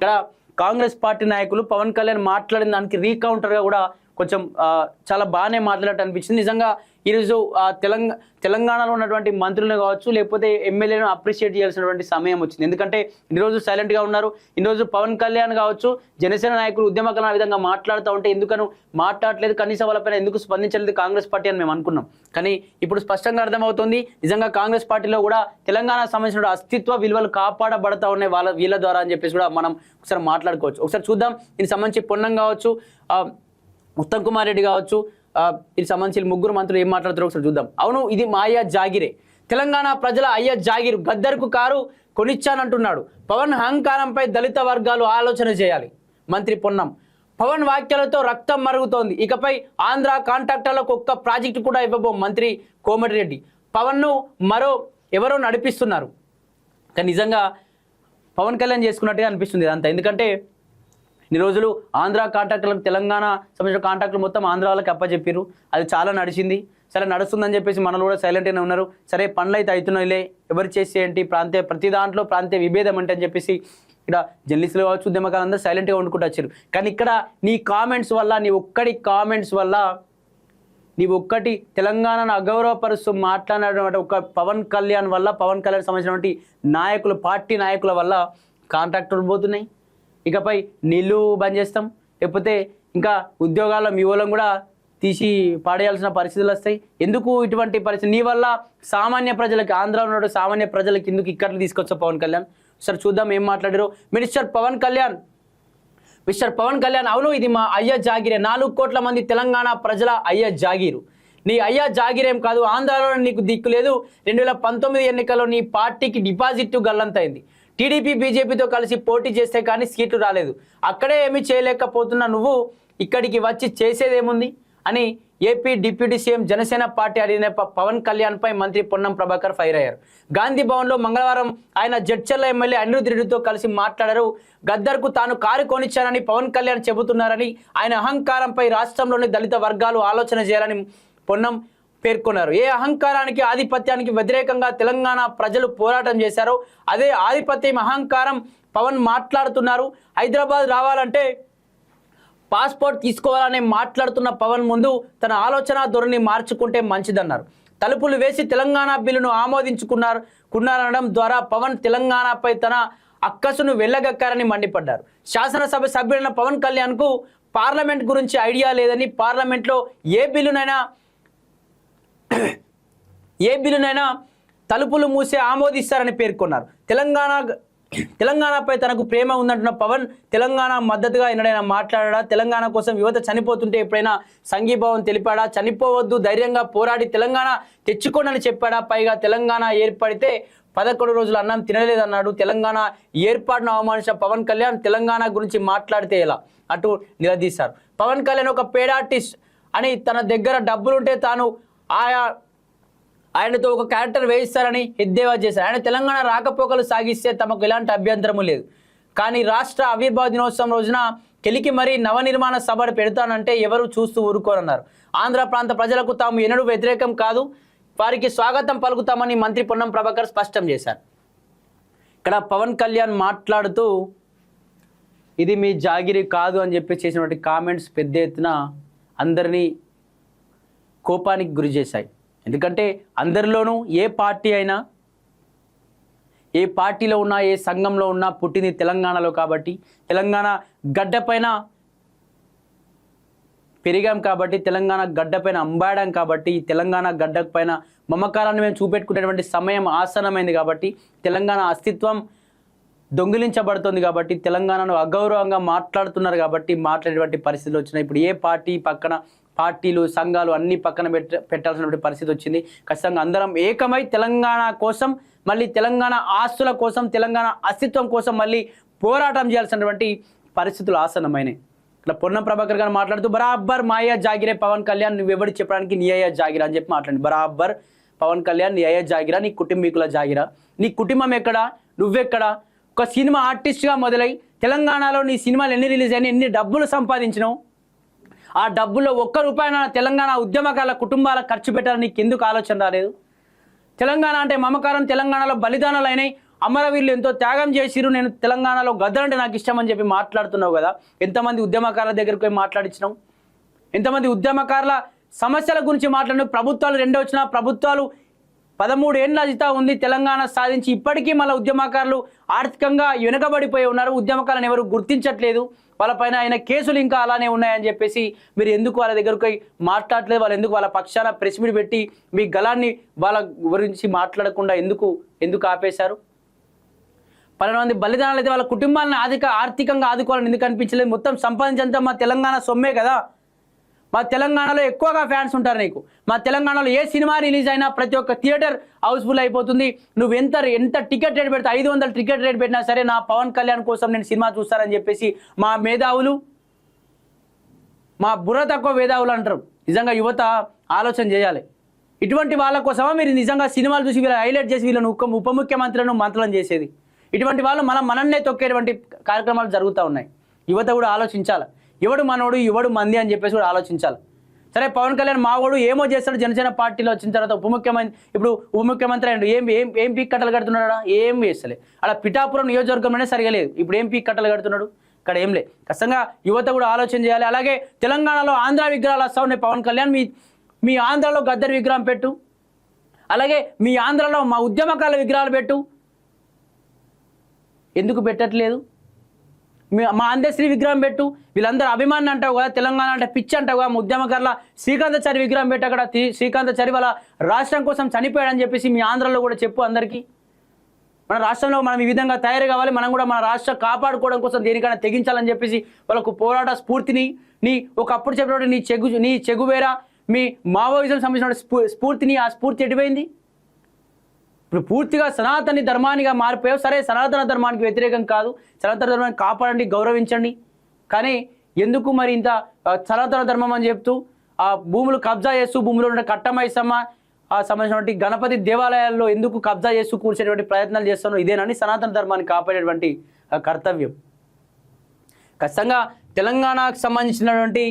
ఇక్కడ కాంగ్రెస్ పార్టీ నాయకులు పవన్ కళ్యాణ్ మాట్లాడిన దానికి రీకౌంటర్గా కూడా కొంచెం చాలా బాగానే మాట్లాడినట్టు అనిపించింది. నిజంగా ఈరోజు తెలంగాణలో ఉన్నటువంటి మంత్రులను కావచ్చు, లేకపోతే ఎమ్మెల్యేలను అప్రిషియేట్ చేయాల్సినటువంటి సమయం వచ్చింది. ఎందుకంటే ఇన్నిరోజు సైలెంట్గా ఉన్నారు. ఇన్నిరోజు పవన్ కళ్యాణ్ కావచ్చు, జనసేన నాయకులు ఉద్యమకాల విధంగా మాట్లాడుతూ ఉంటే ఎందుకను మాట్లాడలేదు, కనీసం వాళ్ళపైన ఎందుకు స్పందించలేదు కాంగ్రెస్ పార్టీ అని మేము అనుకున్నాం. కానీ ఇప్పుడు స్పష్టంగా అర్థమవుతుంది, నిజంగా కాంగ్రెస్ పార్టీలో కూడా తెలంగాణకు సంబంధించిన అస్తిత్వ విలువలు కాపాడబడతా ఉన్నాయి వీళ్ళ ద్వారా అని చెప్పేసి కూడా మనం ఒకసారి మాట్లాడుకోవచ్చు. ఒకసారి చూద్దాం. దీనికి సంబంధించి పొన్నం కావచ్చు, ఉత్తమ్ కుమార్ రెడ్డి కావచ్చు, ఇది సంబంధించి ముగ్గురు మంత్రులు ఏం మాట్లాడుతారో ఒకసారి చూద్దాం. అవును, ఇది మా అయ్య జాగిరే, తెలంగాణ ప్రజల అయ్య జాగిరు, గద్దర్కు కారు కొనిచ్చానంటున్నాడు. పవన్ అహంకారంపై దళిత వర్గాలు ఆలోచన చేయాలి. మంత్రి పొన్నం. పవన్ వ్యాఖ్యలతో రక్తం మరుగుతోంది, ఇకపై ఆంధ్ర కాంట్రాక్టర్లకు ఒక్క ప్రాజెక్టు కూడా ఇవ్వబోం. మంత్రి కోమటిరెడ్డి. పవన్ను ఎవరో నడిపిస్తున్నారు. కానీ నిజంగా పవన్ కళ్యాణ్ చేసుకున్నట్టుగా అనిపిస్తుంది ఇదంతా. ఎందుకంటే ఇన్ని రోజులు ఆంధ్ర కాంట్రాక్టర్లకు, తెలంగాణ సంబంధించిన కాంట్రాక్టులు మొత్తం ఆంధ్ర వాళ్ళకి అప్పచెప్పారు. అది చాలా నడిచింది, సరే నడుస్తుందని చెప్పేసి మనలో కూడా సైలెంట్గానే ఉన్నారు. సరే పనులు అయితే అవుతున్నాయిలే, ఎవరు చేసి ఏంటి, ప్రతి దాంట్లో ప్రాంతీయ విభేదం అంటే అని చెప్పేసి ఇక్కడ జర్నలిస్టులు కావచ్చు, ఉద్యమకాలంతా సైలెంట్గా వండుకుంటూ వచ్చారు. కానీ ఇక్కడ నీ కామెంట్స్ వల్ల, నీ ఒక్కటి కామెంట్స్ వల్ల, నీ ఒక్కటి తెలంగాణను అగౌరవపరుస్తూ మాట్లాడినటువంటి ఒక పవన్ కళ్యాణ్ వల్ల, పవన్ కళ్యాణ్ సంబంధించినటువంటి నాయకులు, పార్టీ నాయకుల వల్ల కాంట్రాక్టర్లు పోతున్నాయి. ఇకపై నీళ్ళు బంద్ చేస్తాం, లేకపోతే ఇంకా ఉద్యోగాల్లో మీ వాళ్ళం కూడా తీసి పాడేయాల్సిన పరిస్థితులు వస్తాయి. ఎందుకు ఇటువంటి పరిస్థితి? నీ వల్ల సామాన్య ప్రజలకి, ఆంధ్రాలో ఉన్న సామాన్య ప్రజలకి ఎందుకు ఇక్కడికి తీసుకొచ్చా పవన్ కళ్యాణ్? సరే చూద్దాం ఏం మాట్లాడారు మిస్టర్ పవన్ కళ్యాణ్. అవును, ఇది మా అయ్య జాగిరే, 4 కోట్ల మంది తెలంగాణ ప్రజల అయ్య జాగీరు. నీ అయ్య జాగిరేం కాదు, ఆంధ్రాలో నీకు దిక్కు లేదు. 2019 ఎన్నికల్లో నీ పార్టీకి డిపాజిట్ గల్లంతైంది. టీడీపీ బీజేపీతో కలిసి పోటీ చేస్తే కానీ సీట్లు రాలేదు. అక్కడే ఏమీ చేయలేకపోతున్నా నువ్వు ఇక్కడికి వచ్చి చేసేదేముంది అని AP deputy CM Janasena party అడిగిన పవన్ కళ్యాణ్పై మంత్రి పొన్నం ప్రభాకర్ ఫైర్ అయ్యారు. గాంధీ భవన్లో మంగళవారం ఆయన జడ్చర్ల ఎమ్మెల్యే అనిరుద్ రెడ్డితో కలిసి మాట్లాడారు. గద్దర్కు తాను కారు కొనిచ్చానని పవన్ కళ్యాణ్ చెబుతున్నారని, ఆయన అహంకారంపై రాష్ట్రంలోని దళిత వర్గాలు ఆలోచన చేయాలని పొన్నం పేర్కొన్నారు. ఏ అహంకారానికి, ఆధిపత్యానికి వ్యతిరేకంగా తెలంగాణ ప్రజలు పోరాటం చేశారో అదే ఆధిపత్యం, అహంకారం పవన్ మాట్లాడుతున్నారు. హైదరాబాద్ రావాలంటే పాస్పోర్ట్ తీసుకోవాలని మాట్లాడుతున్న పవన్ ముందు తన ఆలోచన ధోరణి మార్చుకుంటే మంచిదన్నారు. తలుపులు వేసి తెలంగాణ బిల్లును ఆమోదించుకున్నారనడం ద్వారా పవన్ తెలంగాణపై తన అక్కసును వెళ్ళగక్కారని మండిపడ్డారు. శాసనసభ సభ్యుడైన పవన్ కళ్యాణ్కు పార్లమెంట్ గురించి ఐడియా లేదని, పార్లమెంట్లో ఏ బిల్లునైనా తలుపులు మూసే ఆమోదిస్తారని పేర్కొన్నారు. తెలంగాణపై తనకు ప్రేమ ఉందంటున్న పవన్ తెలంగాణ మద్దతుగా ఎన్నడైనా మాట్లాడా? తెలంగాణ కోసం యువత చనిపోతుంటే ఎప్పుడైనా సంఘీభావం తెలిపాడా? చనిపోవద్దు, ధైర్యంగా పోరాడి తెలంగాణ తెచ్చుకోనని చెప్పాడా? పైగా తెలంగాణ ఏర్పడితే 11 రోజులు అన్నం తినలేదన్నాడు. తెలంగాణ ఏర్పాటును అవమానించిన పవన్ కళ్యాణ్ తెలంగాణ గురించి మాట్లాడితే ఎలా అటు నిలదీశారు. పవన్ కళ్యాణ్ ఒక పేడ్ ఆర్టిస్ట్ అని, తన దగ్గర డబ్బులుంటే తాను ఆయనతో ఒక క్యారెక్టర్ వేయిస్తారని ఎద్దేవా చేశారు. ఆయన తెలంగాణ రాకపోకలు సాగిస్తే తమకు ఎలాంటి అభ్యంతరము లేదు. కానీ రాష్ట్ర ఆవిర్భావ దినోత్సవం రోజున కెలికి మరీ నవనిర్మాణ సభ పెడతానంటే ఎవరు చూస్తూ ఊరుకోరన్నారు. ఆంధ్ర ప్రాంత ప్రజలకు తాము ఎన్నడూ వ్యతిరేకం కాదు, వారికి స్వాగతం పలుకుతామని మంత్రి పొన్నం ప్రభాకర్ స్పష్టం చేశారు. ఇక్కడ పవన్ కళ్యాణ్ మాట్లాడుతూ ఇది మీ జాగిరి కాదు అని చెప్పి చేసినటువంటి కామెంట్స్ పెద్ద ఎత్తున అందరినీ కోపానికి గురి చేశాయి. ఎందుకంటే అందరిలోనూ ఏ పార్టీ అయినా, ఏ పార్టీలో ఉన్నా, ఏ సంఘంలో ఉన్నా పుట్టింది తెలంగాణలో కాబట్టి, తెలంగాణ గడ్డపైన పెరిగాం కాబట్టి, తెలంగాణ గడ్డపైన అంబాడాం కాబట్టి, తెలంగాణ గడ్డపైన మమకారాన్ని మేము చూపెట్టుకునేటువంటి సమయం ఆసన్నమైంది కాబట్టి, తెలంగాణ అస్తిత్వం దొంగిలించబడుతుంది కాబట్టి, తెలంగాణను అగౌరవంగా మాట్లాడుతున్నారు కాబట్టి మాట్లాడేటువంటి పరిస్థితులు వచ్చినాయి. ఇప్పుడు ఏ పార్టీ పక్కన పార్టీలు, సంఘాలు అన్నీ పక్కన పెట్టాల్సినటువంటి పరిస్థితి వచ్చింది. ఖచ్చితంగా అందరం ఏకమై తెలంగాణ కోసం, మళ్ళీ తెలంగాణ ఆస్తుల కోసం, తెలంగాణ అస్తిత్వం కోసం మళ్ళీ పోరాటం చేయాల్సినటువంటి పరిస్థితులు ఆసన్నమైనవి. ఇట్లా పొన్నం ప్రభాకర్ గారు మాట్లాడుతూ బరాబర్ మాయ జాగిరే పవన్ కళ్యాణ్, నువ్వెవడు చెప్పడానికి నీ అయ్య జాగిరా అని చెప్పి మాట్లాడి, బరాబర్ పవన్ కళ్యాణ్ నీ అయ్య జాగిరా, నీ కుటుంబీకుల జాగిరా, నీ కుటుంబం ఎక్కడా, నువ్వెక్కడా? ఒక సినిమా ఆర్టిస్ట్గా మొదలై తెలంగాణలో నీ సినిమాలు ఎన్ని రిలీజ్ అయినా, ఎన్ని డబ్బులు సంపాదించినావు? ఆ డబ్బుల్లో ₹1 తెలంగాణ ఉద్యమకాల కుటుంబాలకు ఖర్చు పెట్టాలని నీకు ఎందుకు ఆలోచన రాలేదు? తెలంగాణ అంటే మమకారం, తెలంగాణలో బలిదానాలు అయినాయి, అమరవీరులు ఎంతో త్యాగం చేసిరు, నేను తెలంగాణలో గద్దరంటే నాకు ఇష్టం అని చెప్పి మాట్లాడుతున్నావు కదా. ఎంతమంది ఉద్యమకారుల దగ్గరికి పోయి మాట్లాడించినావు, ఎంతమంది ఉద్యమకారుల సమస్యల గురించి మాట్లాడినావు. ప్రభుత్వాలు రెండో వచ్చిన ప్రభుత్వాలు 13 ఏళ్ళ అజితా ఉంది తెలంగాణ సాధించి, ఇప్పటికీ మళ్ళీ ఉద్యమకారులు ఆర్థికంగా వెనుకబడిపోయి ఉన్నారు. ఉద్యమకారులను ఎవరు గుర్తించట్లేదు, వాళ్ళపైన అయిన కేసులు ఇంకా అలానే ఉన్నాయని చెప్పేసి మీరు ఎందుకు వాళ్ళ దగ్గరకు పోయి మాట్లాడలేదు? వాళ్ళు ఎందుకు వాళ్ళ పక్షాన ప్రెస్ మీట్ పెట్టి మీ గలాన్ని వాళ్ళ గురించి మాట్లాడకుండా ఎందుకు ఆపేశారు? 12 మంది బలిదానాలు అయితే వాళ్ళ కుటుంబాలను ఆర్థికంగా ఆదుకోవాలని ఎందుకు అనిపించలేదు? మొత్తం సంపాదించంతా మా తెలంగాణ సొమ్మే కదా. మా తెలంగాణలో ఎక్కువగా ఫ్యాన్స్ ఉంటారు నీకు. మా తెలంగాణలో ఏ సినిమా రిలీజ్ అయినా ప్రతి ఒక్క థియేటర్ హౌస్ఫుల్ అయిపోతుంది. నువ్వు ఎంత టికెట్ రేట్ పెడితే 500 టికెట్ రేట్ పెట్టినా సరే నా పవన్ కళ్యాణ్ కోసం నేను సినిమా చూస్తానని చెప్పేసి మా మేధావులు, మా బుర్ర తక్కువ మేధావులు అంటారు. నిజంగా యువత ఆలోచన చేయాలి. ఇటువంటి వాళ్ళ కోసమా మీరు నిజంగా సినిమాలు చూసి వీళ్ళని హైలైట్ చేసి వీళ్ళని ఉప ముఖ్యమంత్రులను మంత్రులను చేసేది? ఇటువంటి వాళ్ళు మనన్నే తొక్కేటువంటి కార్యక్రమాలు జరుగుతూ ఉన్నాయి. యువత కూడా ఆలోచించాలి. ఎవడు మనోడు ఎవడు మంది అని చెప్పేసి కూడా ఆలోచించాలి. సరే, పవన్ కళ్యాణ్ మావాడు ఏమో చేస్తాడు, జనసేన పార్టీలో వచ్చిన తర్వాత ఇప్పుడు ఉప ముఖ్యమంత్రి అండ్ ఏం పీక్ కట్టలు కడుతున్నాడా? ఏం చేస్తలే. అలా పిఠాపురం నియోజకవర్గంలోనే సరిగా లేదు. ఇప్పుడు ఏం పీక్ కట్టలు కడుతున్నాడు? ఇక్కడ ఏం లే. ఖచ్చితంగా యువత కూడా ఆలోచన చేయాలి. అలాగే తెలంగాణలో ఆంధ్ర విగ్రహాలు వస్తూ ఉన్నాయి. పవన్ కళ్యాణ్ మీ ఆంధ్రలో గద్దర్ విగ్రహం పెట్టు, అలాగే మీ ఆంధ్రలో మా ఉద్యమకాల విగ్రహాలు పెట్టు. ఎందుకు పెట్టట్లేదు? మా అందశ్రీ విగ్రహం పెట్టు. వీళ్ళందరూ అభిమాని అంటావు కదా, తెలంగాణ అంటే పిచ్చి అంటావు కదా. ఉద్యమకారుల శ్రీకాంతాచారి విగ్రహం పెట్టి అక్కడ శ్రీకాంతాచారి వాళ్ళ రాష్ట్రం కోసం చనిపోయాడని చెప్పేసి మీ ఆంధ్రలో కూడా చెప్పు అందరికీ. మన రాష్ట్రంలో మనం ఈ విధంగా తయారు కావాలి, మనం కూడా మన రాష్ట్రం కాపాడుకోవడం కోసం దేనికైనా తెగించాలని చెప్పేసి వాళ్ళకు పోరాట స్ఫూర్తిని, ఒకప్పుడు చెప్పినప్పుడు నీ చెగువేరా మీ మావోయిజం సంబంధించిన స్ఫూర్తిని, ఆ స్ఫూర్తి ఎటుపోయింది? ఇప్పుడు పూర్తిగా సనాతన ధర్మానిగా మారిపోయావు. సరే, సనాతన ధర్మానికి వ్యతిరేకం కాదు, సనాతన ధర్మాన్ని కాపాడండి, గౌరవించండి. కానీ ఎందుకు మరి ఇంత సనాతన ధర్మం అని చెప్తూ ఆ భూములు కబ్జా చేస్తూ, భూములు ఉన్న కట్టమైసమ్మ సంబంధించినటువంటి గణపతి దేవాలయాల్లో ఎందుకు కబ్జా చేస్తూ కూర్చేటువంటి ప్రయత్నాలు చేస్తాను? ఇదేనని సనాతన ధర్మాన్ని కాపాడేటువంటి కర్తవ్యం. ఖచ్చితంగా తెలంగాణకు సంబంధించినటువంటి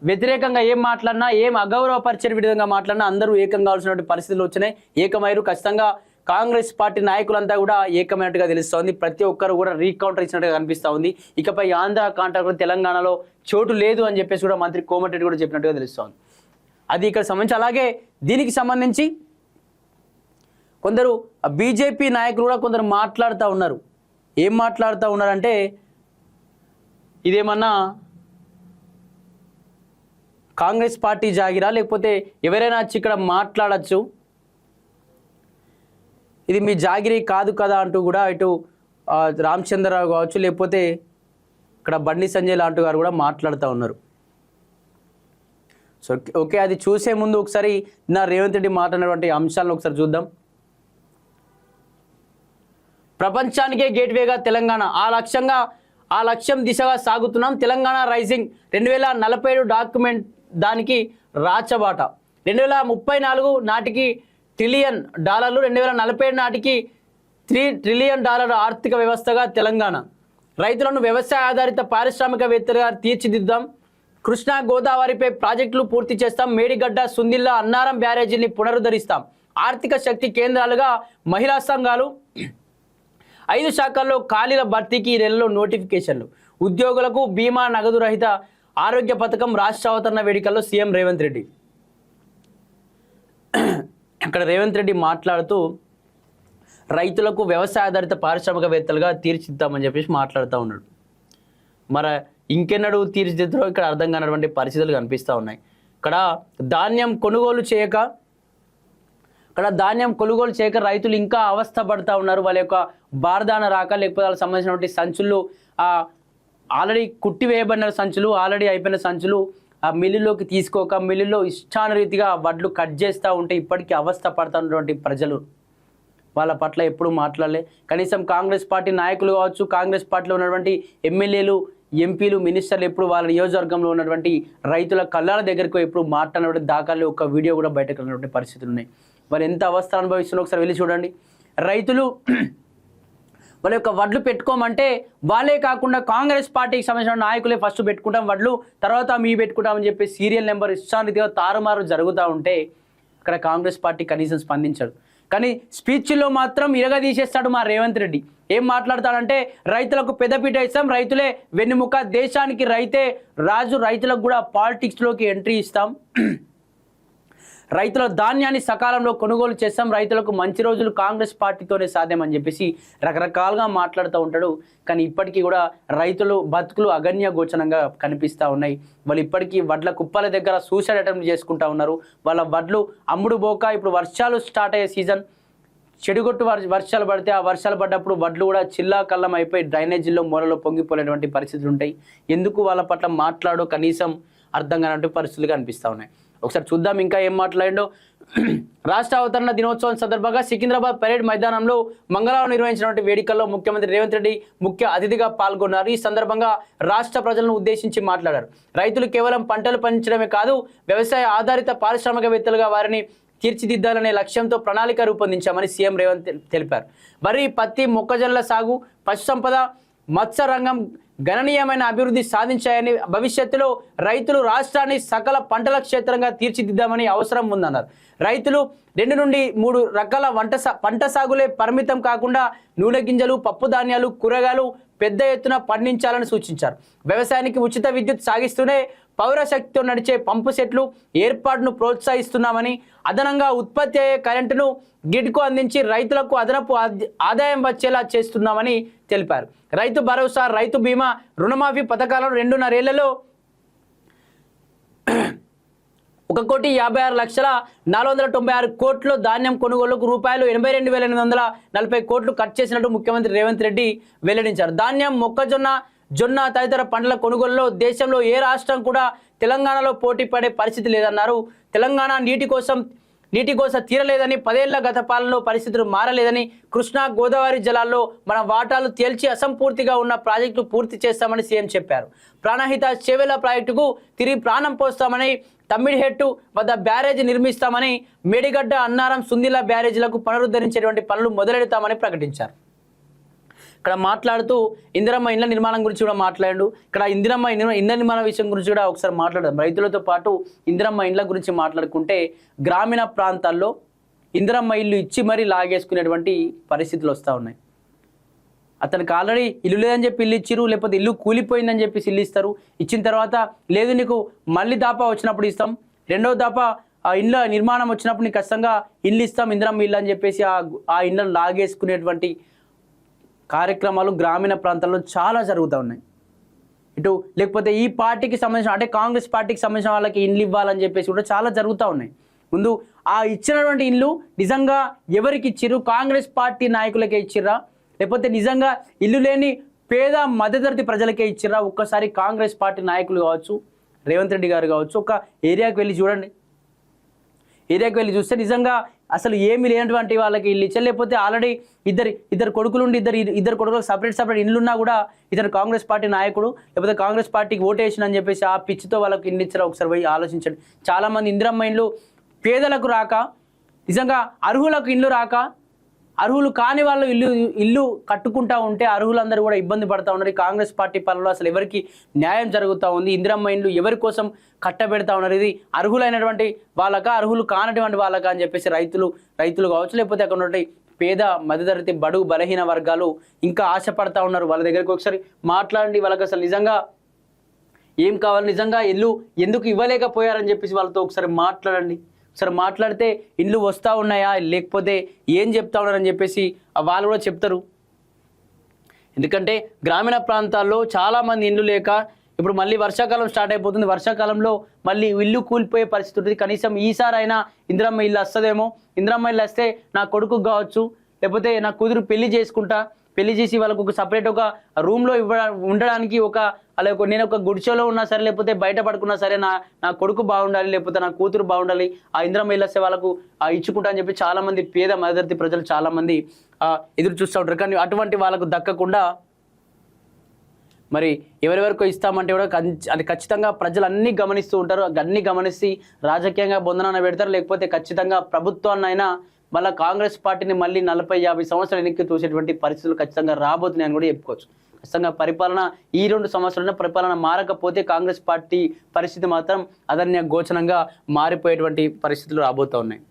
వ్యతిరేకంగా ఏం మాట్లాడినా, ఏం అగౌరవపరిచే విధంగా మాట్లాడినా అందరూ ఏకం కావాల్సినటువంటి పరిస్థితులు వచ్చినాయి. ఏకమైరు. ఖచ్చితంగా కాంగ్రెస్ పార్టీ నాయకులంతా కూడా ఏకమైనట్టుగా తెలుస్తోంది. ప్రతి ఒక్కరు కూడా రీకౌంటర్ ఇచ్చినట్టుగా కనిపిస్తూ ఉంది. ఇకపై ఆంధ్ర కాంట్రాక్టర్ తెలంగాణలో చోటు లేదు అని చెప్పేసి కూడా మంత్రి కోమటిరెడ్డి కూడా చెప్పినట్టుగా తెలుస్తోంది. అది ఇక్కడ సంబంధించి. అలాగే దీనికి సంబంధించి కొందరు బీజేపీ నాయకులు కూడా కొందరు మాట్లాడుతూ ఉన్నారు. ఏం మాట్లాడుతూ ఉన్నారంటే, ఇదేమన్నా కాంగ్రెస్ పార్టీ జాగిరా, లేకపోతే ఎవరైనా వచ్చి ఇక్కడ మాట్లాడచ్చు, ఇది మీ జాగిరి కాదు కదా అంటూ కూడా ఇటు రామచంద్రరావు కావచ్చు, లేకపోతే ఇక్కడ బండి సంజయ్ లాంటి గారు కూడా మాట్లాడుతూ ఉన్నారు. సో ఓకే, అది చూసే ముందు ఒకసారి నా రేవంత్ రెడ్డి మాట్లాడినటువంటి అంశాలను ఒకసారి చూద్దాం. ప్రపంచానికే గేట్వేగా తెలంగాణ, ఆ లక్ష్యం దిశగా సాగుతున్నాం. తెలంగాణ రైజింగ్ 2047 డాక్యుమెంట్ దానికి రాచబాట. 2034 నాటికి $1 ట్రిలియన్, 2047 నాటికి $3 ట్రిలియన్ ఆర్థిక వ్యవస్థగా తెలంగాణ. రైతులను వ్యవసాయ ఆధారిత పారిశ్రామికవేత్తలుగా తీర్చిదిద్దాం. కృష్ణా గోదావరిపై ప్రాజెక్టులు పూర్తి చేస్తాం. మేడిగడ్డ, సుందిల్ల, అన్నారం బ్యారేజీని పునరుద్ధరిస్తాం. ఆర్థిక శక్తి కేంద్రాలుగా మహిళా సంఘాలు. 5 శాఖల్లో ఖాళీల భర్తీకి ఈ నెలలో నోటిఫికేషన్లు. ఉద్యోగులకు బీమా, నగదు రహిత ఆరోగ్య పథకం. రాష్ట్ర అవతరణ వేదికల్లో సీఎం రేవంత్ రెడ్డి. ఇక్కడ రేవంత్ రెడ్డి మాట్లాడుతూ రైతులకు వ్యవసాయ ఆధారిత పారిశ్రామికవేత్తలుగా తీర్చిదిద్దామని చెప్పేసి మాట్లాడుతూ ఉన్నాడు. మరి ఇంకెన్నడూ తీర్చిదిద్దారో ఇక్కడ అర్థం కానటువంటి పరిస్థితులు కనిపిస్తూ ఉన్నాయి. ఇక్కడ ధాన్యం కొనుగోలు చేయక రైతులు ఇంకా అవస్థ పడుతూ ఉన్నారు. వాళ్ళ యొక్క బారదాన రాక, లేకపోతే వాళ్ళకి సంబంధించినటువంటి సంచులు ఆల్రెడీ కుట్టివేయబడిన సంచులు, ఆల్రెడీ అయిపోయిన సంచులు ఆ మిల్లులోకి తీసుకోక, మిల్లులో ఇష్టానురీతిగా వడ్లు కట్ చేస్తూ ఉంటే ఇప్పటికీ అవస్థ పడుతున్నటువంటి ప్రజలు వాళ్ళ పట్ల ఎప్పుడు మాట్లాడలే. కనీసం కాంగ్రెస్ పార్టీ నాయకులు కావచ్చు, కాంగ్రెస్ పార్టీలో ఉన్నటువంటి ఎమ్మెల్యేలు, ఎంపీలు, మినిస్టర్లు ఎప్పుడు వాళ్ళ నియోజకవర్గంలో ఉన్నటువంటి రైతుల కళ్ళాల దగ్గరకు ఎప్పుడు మాట్లాడినటువంటి దాఖలు ఒక వీడియో కూడా బయటకు ఉన్నటువంటి పరిస్థితులు ఉన్నాయి. వాళ్ళు ఎంత అవస్థ అనుభవిస్తున్నారో ఒకసారి వెళ్ళి చూడండి. రైతులు వాళ్ళ యొక్క వడ్లు పెట్టుకోమంటే వాళ్ళే కాకుండా కాంగ్రెస్ పార్టీకి సంబంధించిన నాయకులే ఫస్ట్ పెట్టుకుంటాం వడ్లు, తర్వాత మీ పెట్టుకుంటామని చెప్పి సీరియల్ నెంబర్ ఇష్టారీతిగా తారుమారు జరుగుతూ ఉంటే అక్కడ కాంగ్రెస్ పార్టీ కనీసం స్పందించదు. కానీ స్పీచ్లో మాత్రం ఇరగదీసేస్తాడు మా రేవంత్ రెడ్డి. ఏం మాట్లాడతాడంటే రైతులకు పెద్దపీట ఇస్తాం, రైతులే వెన్నెముక, దేశానికి రైతే రాజు, రైతులకు కూడా పాలిటిక్స్లోకి ఎంట్రీ ఇస్తాం, రైతుల ధాన్యాన్ని సకాలంలో కొనుగోలు చేస్తాం, రైతులకు మంచి రోజులు కాంగ్రెస్ పార్టీతోనే సాధ్యమని చెప్పేసి రకరకాలుగా మాట్లాడుతూ ఉంటాడు. కానీ ఇప్పటికీ కూడా రైతులు బతుకులు అగణ్య గోచరంగా కనిపిస్తూ ఉన్నాయి. వాళ్ళు ఇప్పటికీ వడ్ల కుప్పల దగ్గర సూసైడ్ అటెంప్ట్ చేసుకుంటూ ఉన్నారు. వాళ్ళ వడ్లు అమ్ముడు పోక ఇప్పుడు వర్షాలు స్టార్ట్ అయ్యే సీజన్, చెడుగొట్టు వర్షాలు పడితే ఆ వర్షాలు పడ్డప్పుడు వడ్లు కూడా చిల్లా కల్లం అయిపోయి డ్రైనేజీల్లో మూలలో పొంగిపోలేటువంటి పరిస్థితులు ఉంటాయి. ఎందుకు వాళ్ళ పట్ల మాట్లాడో కనీసం అర్థం కానటువంటి పరిస్థితులు కనిపిస్తూ ఉన్నాయి. ఒకసారి చూద్దాం ఇంకా ఏం మాట్లాడిండో. రాష్ట్ర అవతరణ దినోత్సవం సందర్భంగా సికింద్రాబాద్ పరేడ్ మైదానంలో మంగళవారం నిర్వహించినటువంటి వేడుకల్లో ముఖ్యమంత్రి రేవంత్ రెడ్డి ముఖ్య అతిథిగా పాల్గొన్నారు. ఈ సందర్భంగా రాష్ట్ర ప్రజలను ఉద్దేశించి మాట్లాడారు. రైతులు కేవలం పంటలు పండించడమే కాదు, వ్యవసాయ ఆధారిత పారిశ్రామికవేత్తలుగా వారిని తీర్చిదిద్దాలనే లక్ష్యంతో ప్రణాళిక రూపొందించామని సీఎం రేవంత్ తెలిపారు. వరి, పత్తి, మొక్కజొన్నల సాగు, పశుసంపద, మత్స్య రంగం గణనీయమైన అభివృద్ధి సాధించాయని, భవిష్యత్తులో రైతులు రాష్ట్రాన్ని సకల పంటల క్షేత్రంగా తీర్చిదిద్దామని అవసరం ఉందన్నారు. రైతులు 2 నుండి 3 రకాల పంట సాగులే పరిమితం కాకుండా నూనె గింజలు, పప్పు ధాన్యాలు, కూరగాయలు పెద్ద ఎత్తున పండించాలని సూచించారు. వ్యవసాయానికి ఉచిత విద్యుత్ సాగిస్తూనే పౌరశక్తితో నడిచే పంపు సెట్లు ఏర్పాటును ప్రోత్సహిస్తున్నామని, అదనంగా ఉత్పత్తి అయ్యే కరెంటును గ్రిడ్కు అందించి రైతులకు అదనపు ఆదాయం వచ్చేలా చేస్తున్నామని తెలిపారు. రైతు భరోసా, రైతు బీమా, రుణమాఫీ పథకాలను 2.5 ఏళ్లలో 1,56,496 కోట్లు, ధాన్యం కొనుగోలుకు రూపాయలు 82,840 కోట్లు ఖర్చు చేసినట్టు ముఖ్యమంత్రి రేవంత్ రెడ్డి వెల్లడించారు. ధాన్యం, మొక్కజొన్న, జొన్న తదితర పంటల కొనుగోలులో దేశంలో ఏ రాష్ట్రం కూడా తెలంగాణలో పోటీ పడే పరిస్థితి లేదన్నారు. తెలంగాణ నీటి కోసం తీరలేదని, 10 ఏళ్ల గత పాలనలో పరిస్థితులు మారలేదని, కృష్ణా, గోదావరి జలాల్లో మన వాటాలు తేల్చి అసంపూర్తిగా ఉన్న ప్రాజెక్టులు పూర్తి చేస్తామని సీఎం చెప్పారు. ప్రాణహిత చేవెళ్ల ప్రాజెక్టుకు తిరిగి ప్రాణం పోస్తామని, తమ్మిడిహెట్టు వద్ద బ్యారేజ్ నిర్మిస్తామని, మేడిగడ్డ, అన్నారం, సుందిల బ్యారేజీలకు పునరుద్ధరించేటువంటి పనులు మొదలెడతామని ప్రకటించారు. ఇక్కడ మాట్లాడుతూ ఇందిరమ్మ ఇండ్ల నిర్మాణం గురించి కూడా మాట్లాడాడు. ఇక్కడ ఇందిరమ్మ ఇండ్ల నిర్మాణ విషయం గురించి కూడా ఒకసారి మాట్లాడదాం. రైతులతో పాటు ఇందిరమ్మ ఇండ్ల గురించి మాట్లాడుకుంటే, గ్రామీణ ప్రాంతాల్లో ఇందిరమ్మ ఇల్లు ఇచ్చి మరీ లాగేసుకునేటువంటి పరిస్థితులు వస్తూ ఉన్నాయి. అతనికి ఆల్రెడీ ఇల్లు లేదని చెప్పి ఇల్లు ఇచ్చిరు, లేకపోతే ఇల్లు కూలిపోయిందని చెప్పేసి ఇల్లు ఇస్తారు. ఇచ్చిన తర్వాత లేదు నీకు మళ్ళీ దాపా వచ్చినప్పుడు ఇస్తాం, రెండవ దాపా ఆ ఇండ్ల నిర్మాణం వచ్చినప్పుడు నీకు ఖచ్చితంగా ఇల్లు ఇస్తాం, ఇందిరమ్మ ఇల్లు అని చెప్పేసి ఆ ఇండ్లను లాగేసుకునేటువంటి కార్యక్రమాలు గ్రామీణ ప్రాంతాల్లో చాలా జరుగుతూ ఉన్నాయి. ఇటు లేకపోతే ఈ పార్టీకి సంబంధించిన, అంటే కాంగ్రెస్ పార్టీకి సంబంధించిన వాళ్ళకి ఇండ్లు ఇవ్వాలని చెప్పేసి కూడా చాలా జరుగుతూ ఉన్నాయి. ముందు ఆ ఇచ్చినటువంటి ఇండ్లు నిజంగా ఎవరికి ఇచ్చిర్రు? కాంగ్రెస్ పార్టీ నాయకులకే ఇచ్చిర్రా, లేకపోతే నిజంగా ఇల్లు లేని పేద మధ్యతరగతి ప్రజలకే ఇచ్చిర్రా? ఒక్కసారి కాంగ్రెస్ పార్టీ నాయకులు కావచ్చు, రేవంత్ రెడ్డి గారు కావచ్చు, ఒక ఏరియాకి వెళ్ళి చూడండి. ఏరియాకి వెళ్ళి చూస్తే నిజంగా అసలు ఏమీ లేనటువంటి వాళ్ళకి ఇల్లు ఇచ్చారు. లేకపోతే ఆల్రెడీ ఇద్దరు కొడుకులుండి ఇద్దరు కొడుకులకు సపరేట్ ఇల్లున్నా కూడా ఇతను కాంగ్రెస్ పార్టీ నాయకుడు, లేకపోతే కాంగ్రెస్ పార్టీకి ఓటేషన్ చెప్పేసి ఆ పిచ్చితో వాళ్ళకి ఇల్లు ఇచ్చారు. ఒకసారి పోయి ఆలోచించండి. చాలామంది ఇందిరమ్మ ఇండ్లు పేదలకు రాక, నిజంగా అర్హులకు ఇల్లు రాక, అర్హులు కాని వాళ్ళు ఇల్లు కట్టుకుంటా ఉంటే అర్హులందరూ కూడా ఇబ్బంది పడుతూ ఉన్నారు. కాంగ్రెస్ పార్టీ పాలనలో అసలు ఎవరికి న్యాయం జరుగుతూ ఉంది? ఇందిరమ్మ ఇండ్లు ఎవరి కోసం కట్టబెడతా ఉన్నారు? ఇది అర్హులైనటువంటి వాళ్ళకా, అర్హులు కానటువంటి వాళ్ళకా అని చెప్పేసి రైతులు కావచ్చు, లేకపోతే అక్కడ ఉన్నటువంటి పేద మధ్యతరగతి బడుగు బలహీన వర్గాలు ఇంకా ఆశపడతా ఉన్నారు. వాళ్ళ దగ్గరికి ఒకసారి మాట్లాడండి. వాళ్ళకి అసలు నిజంగా ఏం కావాలి, నిజంగా ఇల్లు ఎందుకు ఇవ్వలేకపోయారని చెప్పేసి వాళ్ళతో ఒకసారి మాట్లాడండి. ఒకసారి మాట్లాడితే ఇండ్లు వస్తూ ఉన్నాయా, లేకపోతే ఏం చెప్తా ఉన్నారని చెప్పేసి వాళ్ళు కూడా చెప్తారు. ఎందుకంటే గ్రామీణ ప్రాంతాల్లో చాలామంది ఇండ్లు లేక ఇప్పుడు మళ్ళీ వర్షాకాలం స్టార్ట్ అయిపోతుంది. వర్షాకాలంలో మళ్ళీ ఇల్లు కూలిపోయే పరిస్థితి ఉంటుంది. కనీసం ఈసారైనా ఇందిరమ్మ ఇల్లు వస్తుందేమో. ఇందిరమ్మ ఇల్లు వస్తే నా కొడుకు కావచ్చు, లేకపోతే నా కూతురు పెళ్లి చేసి వాళ్ళకు ఒక సపరేట్ ఒక రూమ్లో ఉండడానికి నేను ఒక గుడిసెలో ఉన్నా సరే, లేకపోతే బయట పడుకున్నా సరే, నా కొడుకు బాగుండాలి, లేకపోతే నా కూతురు బాగుండాలి, ఆ ఇందిరమ్మ ఇల్లు వస్తే వాళ్ళకు ఇచ్చుకుంటా అని చెప్పి చాలామంది పేద మధ్యతరగతి ప్రజలు చాలామంది ఎదురు చూస్తూ ఉంటారు. కానీ అటువంటి వాళ్ళకు దక్కకుండా మరి ఎవరెవరికో ఇస్తామంటే కూడా అది ఖచ్చితంగా ప్రజలు అన్నీ గమనిస్తూ ఉంటారు. అన్నీ గమనిస్తే రాజకీయంగా బొందనాన పెడతారు. లేకపోతే ఖచ్చితంగా ప్రభుత్వాన్నైనా మళ్ళీ కాంగ్రెస్ పార్టీని మళ్ళీ 40-50 సంవత్సరాలు వెనక్కి చూసేటువంటి పరిస్థితులు ఖచ్చితంగా రాబోతున్నాయని కూడా చెప్పుకోవచ్చు. ఖచ్చితంగా పరిపాలన ఈ 2 సంవత్సరాల పరిపాలన మారకపోతే కాంగ్రెస్ పార్టీ పరిస్థితి మాత్రం అదన్య గోచరంగా మారిపోయేటువంటి పరిస్థితులు రాబోతూ ఉన్నాయి.